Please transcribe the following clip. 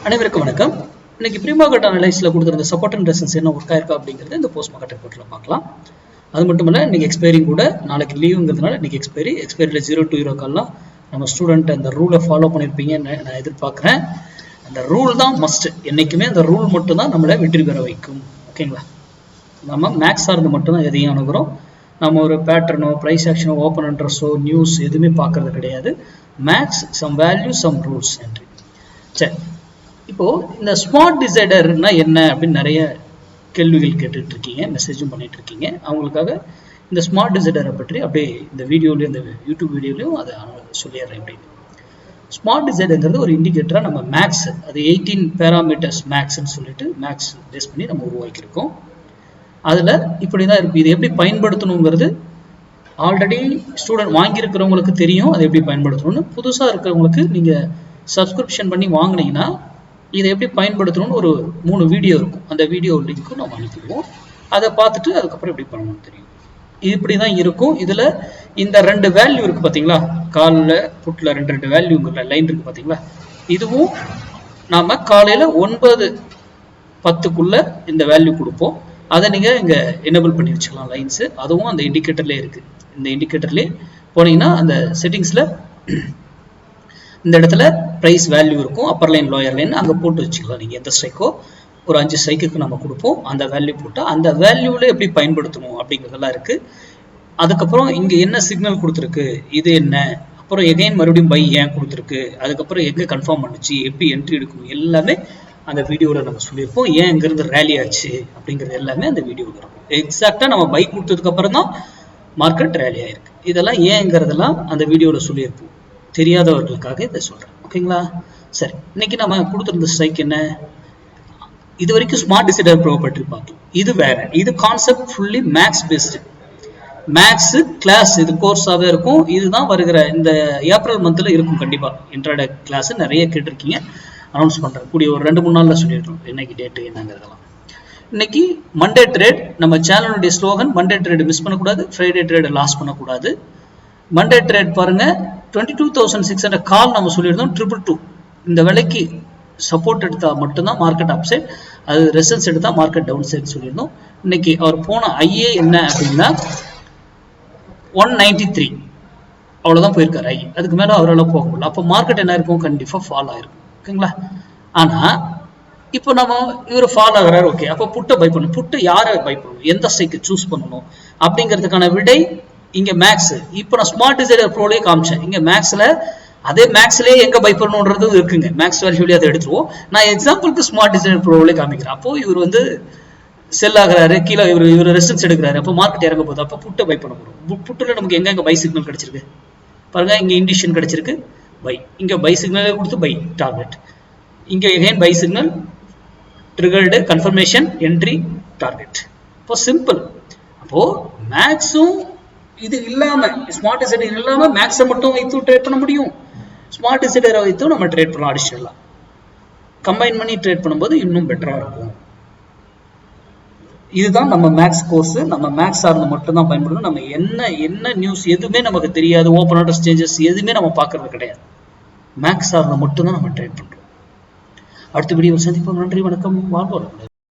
அனைவருக்கும் வணக்கம். இன்னைக்கு ப்ரீ மார்க்கெட் அனலைஸ்ல கொடுத்துருந்த சப்போர்ட் அண்ட் ரெசிஸ்டன்ஸ் என்ன ஒர்க் ஆயிருக்கா அப்படிங்கிறது இந்த போஸ்ட் மார்க்கெட் ரிப்போர்ட்ல பார்க்கலாம். அது மட்டும் இல்ல, இன்னைக்கு எக்ஸ்பைரிங் கூட, நாளைக்கு லீவுங்கிறதுனால இன்னைக்கு எக்ஸ்பைரியில் 0 to 0 கால்லாம் நம்ம ஸ்டூடெண்ட் அந்த ரூலை ஃபாலோ பண்ணியிருப்பீங்கன்னு நான் எதிர்பார்க்குறேன். அந்த ரூல் தான் மஸ்ட். என்னைக்குமே அந்த ரூல் மட்டும் தான் நம்மளை வெற்றி பெற வைக்கும். ஓகேங்களா? நம்ம மேக்ஸ் சார்ந்து மட்டும்தான் எதையும் அணுகிறோம். நம்ம ஒரு பேட்டர்னோ, ப்ரைஸ் ஆக்ஷனோ, ஓப்பன் இன்ட்ரெஸ்டோ, நியூஸ் எதுவுமே பார்க்கறது கிடையாது. Maths, some value, some rules entry. சரி, இப்போ இந்த ஸ்மார்ட் டிசைடர்னா என்ன அப்படின்னு நிறைய கேள்விகள் கேட்டுட்டு இருக்கீங்க, மெசேஜும் பண்ணிட்டு இருக்கீங்க. அவங்களுக்காக இந்த ஸ்மார்ட் டிசைடரை பற்றி அப்படியே இந்த வீடியோலையும், இந்த யூடியூப் வீடியோலையும் அதை சொல்லிடுறேன். அப்படின்னு ஸ்மார்ட் டிசைடர்ங்கிறது ஒரு இண்டிகேட்டரா நம்ம மேக்ஸ், அது 18 பேராமீட்டர்ஸ் மேக்ஸ்ன்னு சொல்லிட்டு மேக்ஸ் பேஸ் பண்ணி நம்ம உருவாக்கியிருக்கோம். அதுல இப்படிதான் இருக்கு. இது எப்படி பயன்படுத்தணுங்கிறது ஆல்ரெடி ஸ்டூடெண்ட் வாங்கியிருக்கிறவங்களுக்கு தெரியும், அதை எப்படி பயன்படுத்தணும்னு. புதுசா இருக்கிறவங்களுக்கு நீங்க சப்ஸ்கிரிப்ஷன் பண்ணி வாங்கினீங்கன்னா இதை எப்படி பயன்படுத்தணும்னு ஒரு 3 வீடியோ இருக்கும். அந்த வீடியோ லிங்க்கும் நம்ம அனுப்பிடுவோம். அதை பார்த்துட்டு அதுக்கப்புறம் எப்படி பண்ணணும்னு தெரியும். இப்படிதான் இருக்கும். இதுல இந்த 2 வேல்யூ இருக்கு பாத்தீங்களா, காலில் புட்ல 2 வேல்யூங்கிற லைன் இருக்கு பாத்தீங்களா. இதுவும் நாம காலையில 9:10க்குள்ள இந்த வேல்யூ கொடுப்போம். அதை நீங்க இங்க எனேபிள் பண்ணி வச்சுக்கலாம் லைன்ஸ். அதுவும் அந்த இண்டிகேட்டர்லேயே இருக்கு. இந்த இண்டிகேட்டர்லேயே போனீங்கன்னா அந்த செட்டிங்ஸ்ல இந்த இடத்துல பிரைஸ் வேல்யூ இருக்கும், அப்பர் லைன் லோயர் லைன் அங்கே போட்டு வச்சுக்கலாம். நீங்கள் எந்த ஸ்ட்ரைக்கோ ஒரு 5 ஸ்ட்ரைக்குக்கு நம்ம கொடுப்போம். அந்த வேல்யூ போட்டால் அந்த வேல்யூவில் எப்படி பயன்படுத்தணும் அப்படிங்கிறதெல்லாம் இருக்குது. அதுக்கப்புறம் இங்கே என்ன சிக்னல் கொடுத்துருக்கு, இது என்ன, அப்புறம் எகைன் மறுபடியும் பை ஏன் கொடுத்துருக்கு, அதுக்கப்புறம் எங்கே கன்ஃபார்ம் பண்ணுச்சு, எப்படி என்ட்ரி எடுக்கணும், எல்லாமே அந்த வீடியோவில் நம்ம சொல்லியிருப்போம். ஏன் இங்கிருந்து ரேலி ஆச்சு அப்படிங்கிறது எல்லாமே அந்த வீடியோவில் இருக்கும். எக்ஸாக்டாக நம்ம பை கொடுத்ததுக்கு அப்புறம் தான் மார்க்கெட் ரேலி ஆயிருக்கு. இதெல்லாம் ஏங்கிறதெல்லாம் அந்த வீடியோவில் சொல்லியிருப்போம். தெரியாதவர்களுக்காக இதை சொல்றேன். ஓகேங்களா? சரி, இன்னைக்கு நம்ம கொடுத்துருந்த ஸ்ட்ரைக் என்ன, இது வரைக்கும் ஸ்மார்ட் டிசைடர் ப்ரோ பற்றி பார்த்தோம். இது வேற, இது concept fully maths based. Maths class இது கோர்ஸாவே இருக்கும். இதுதான் வருகிற இந்த ஏப்ரல் மந்த்ல இருக்கும். கண்டிப்பா இன்ட்ராடே கிளாஸ் நிறைய கேட்டிருக்கீங்க. அனௌன்ஸ் பண்றேன் கூடிய ஒரு 2-3 நாள்ல சொல்லிடுறோம் இன்னைக்கு டேட்டு என்னங்கிறதெல்லாம். இன்னைக்கு மண்டே ட்ரேட், நம்ம சேனலுடைய ஸ்லோகன் மண்டே ட்ரேட் மிஸ் பண்ணக்கூடாது, ஃப்ரைடே ட்ரேட் லாஸ் பண்ணக்கூடாது. மண்டே ட்ரேட் பாருங்க, 22,600 கால் நம்ம சொல்லியிருந்தோம். 222 இந்த விலைக்கு சப்போர்ட் எடுத்தா மட்டும்தான் மார்க்கெட் அப்சைட், அது ரெசிஸ்டன்ஸ் எடுத்தா மார்க்கெட் டவுன் சைட் சொல்லியிருந்தோம். இன்னைக்கு அவர் போன ஐஏ என்ன அப்படின்னா 193 அவ்வளவுதான் போயிருக்காரு ஐ. அதுக்கு மேல அவரால் போக முடியல. அப்போ மார்க்கெட் என்ன இருக்கும், கண்டிப்பா ஃபால் ஆயிருக்கும். ஓகேங்களா? ஆனா இப்போ நம்ம இவர் ஃபால் ஆகிறாரு. ஓகே, அப்போ புட்டை பை பண்ணணும். புட்டு யாரை பை பண்ணணும், எந்த ஸ்ட்ரைக்கு சூஸ் பண்ணணும் அப்படிங்கிறதுக்கான விடை இங்க மேக்ஸ். இப்போ நான் ஸ்மார்ட் டிசைடர் ப்ரோலயே காமிச்சேன். இங்க மேக்ஸ்ல அதே மேக்ஸ்லயே எங்க பை பண்ணணும்ன்றது இருக்குங்க. மேக்ஸ் வேல்யூலயே அதை எடுத்துருவோம். நான் எக்ஸாம்பிளுக்கு ஸ்மார்ட் டிசைடர் ப்ரோலயே காமிக்கிறேன். அப்போ இவர் வந்து செல் ஆகுறாரு, கீழே இவர் ரெசிஸ்டன்ஸ் எடுக்கிறாரு, அப்போ மார்க்கெட் இறங்க போகுது. அப்போ புட்டை பை பண்ண போறோம். புட்டுல நமக்கு எங்க பை சிக்னல் கிடைச்சிருக்கு பாருங்க. இங்க இண்டிஷன் கிடைச்சிருக்கு பை, இங்க பை சிக்னலே கொடுத்து பை டார்கெட், இங்க again by signal triggered confirmation entry target. இப்போ சிம்பிள். அப்போ மேக்ஸும் இது இல்லாம, ஸ்மார்ட் டிசைடர் இல்லாம மேக்ஸை மட்டும் வைத்து ட்ரேட் பண்ண முடியும். ஸ்மார்ட் டிசைடரை வைத்து நம்ம ட்ரேட் பண்ணலாம். அடிஷனலா கம்பைன் பண்ணி ட்ரேட் பண்ணும்போது இன்னும் பெட்டரா இருக்கும். இதுதான் நம்ம மேக்ஸ் கோர்ஸ். நம்ம மேக்ஸ் சார்ந்து மட்டும் தான் பயன்படுத்தணும். நம்ம என்ன நியூஸ் எதுவுமே நமக்கு தெரியாது, ஓப்பன் ஆர்டர் சேஞ்சஸ் எதுவுமே நம்ம பார்க்கறது கிடையாது. மேக்ஸ் சார்ந்து மட்டும் தான் நம்ம ட்ரேட் பண்றோம். அடுத்த வீடியோ சந்திப்போம். நன்றி, வணக்கம், வாழ்வோம்.